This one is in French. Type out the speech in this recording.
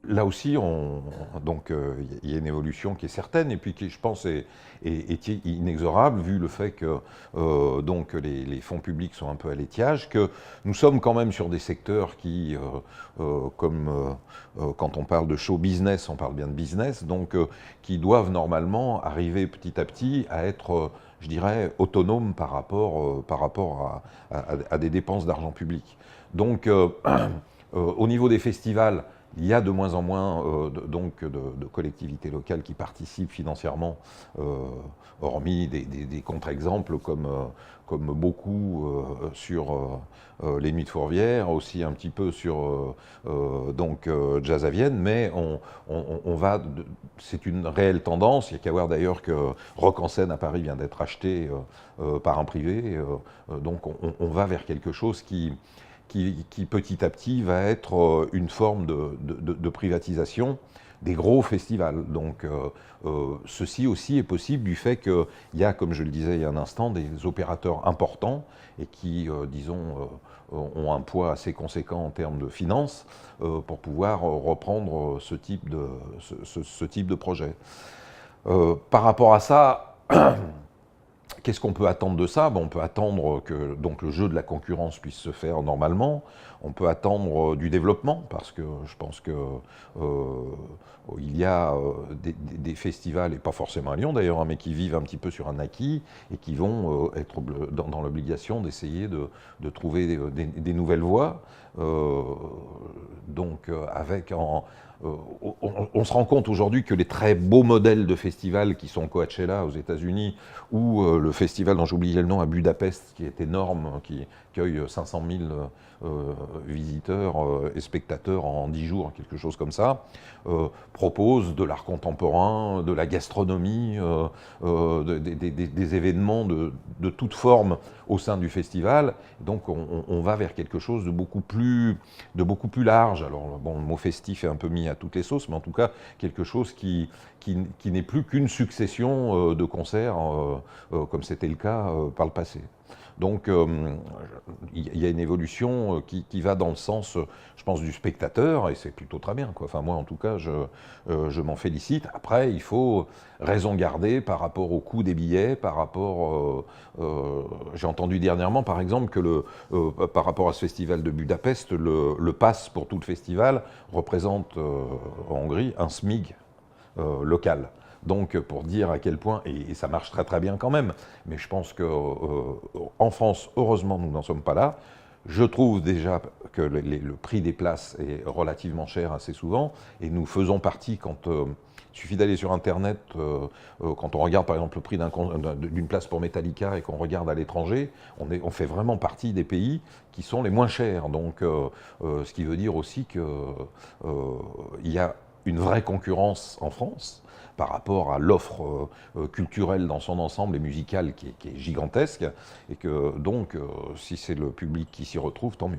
là aussi, il y a une évolution qui est certaine et puis qui, je pense, est inexorable vu le fait que les fonds publics sont un peu à l'étiage, que nous sommes quand même sur des secteurs qui, quand on parle de show business, on parle bien de business, qui doivent normalement arriver petit à petit à être, je dirais, autonomes par rapport à des dépenses d'argent public. Au niveau des festivals, il y a de moins en moins de collectivités locales qui participent financièrement, hormis des contre-exemples comme beaucoup les Nuits de Fourvière, aussi un petit peu sur Jazz à Vienne, mais c'est une réelle tendance. Il n'y a qu'à voir d'ailleurs que Rock en Seine à Paris vient d'être acheté par un privé, on va vers quelque chose qui petit à petit va être une forme de privatisation des gros festivals. Ceci aussi est possible du fait qu'il y a, comme je le disais il y a un instant, des opérateurs importants et qui, ont un poids assez conséquent en termes de finances pour pouvoir reprendre ce type de projet. Par rapport à ça, qu'est-ce qu'on peut attendre de ça? On peut attendre que le jeu de la concurrence puisse se faire normalement. On peut attendre du développement, parce que je pense que il y a des festivals, et pas forcément à Lyon d'ailleurs, mais qui vivent un petit peu sur un acquis et qui vont être dans l'obligation d'essayer de trouver des nouvelles voies. On se rend compte aujourd'hui que les très beaux modèles de festivals qui sont Coachella aux États-Unis ou le festival dont j'oubliais le nom à Budapest, qui est énorme, qui accueille 500 000 visiteurs et spectateurs en 10 jours, quelque chose comme ça, propose de l'art contemporain, de la gastronomie, des événements de toute forme au sein du festival. Donc on va vers quelque chose de beaucoup plus large. Alors bon, le mot festif est un peu mis à toutes les sauces, mais en tout cas quelque chose qui n'est plus qu'une succession de concerts, comme c'était le cas par le passé. Donc il y a une évolution qui va dans le sens, je pense, du spectateur, et c'est plutôt très bien, quoi. Enfin, moi, en tout cas, je m'en félicite. Après, il faut raison garder par rapport au coût des billets, par rapport... j'ai entendu dernièrement, par exemple, que par rapport à ce festival de Budapest, le pass pour tout le festival représente en Hongrie un SMIG local. Donc, pour dire à quel point, et ça marche très très bien quand même, mais je pense qu'en France, heureusement, nous n'en sommes pas là. Je trouve déjà que le prix des places est relativement cher assez souvent, et nous faisons partie, il suffit d'aller sur Internet, quand on regarde par exemple le prix d'une place pour Metallica et qu'on regarde à l'étranger, on fait vraiment partie des pays qui sont les moins chers. Donc, ce qui veut dire aussi qu'il y a une vraie concurrence en France par rapport à l'offre culturelle dans son ensemble et musicale qui est gigantesque, et que donc, si c'est le public qui s'y retrouve, tant mieux.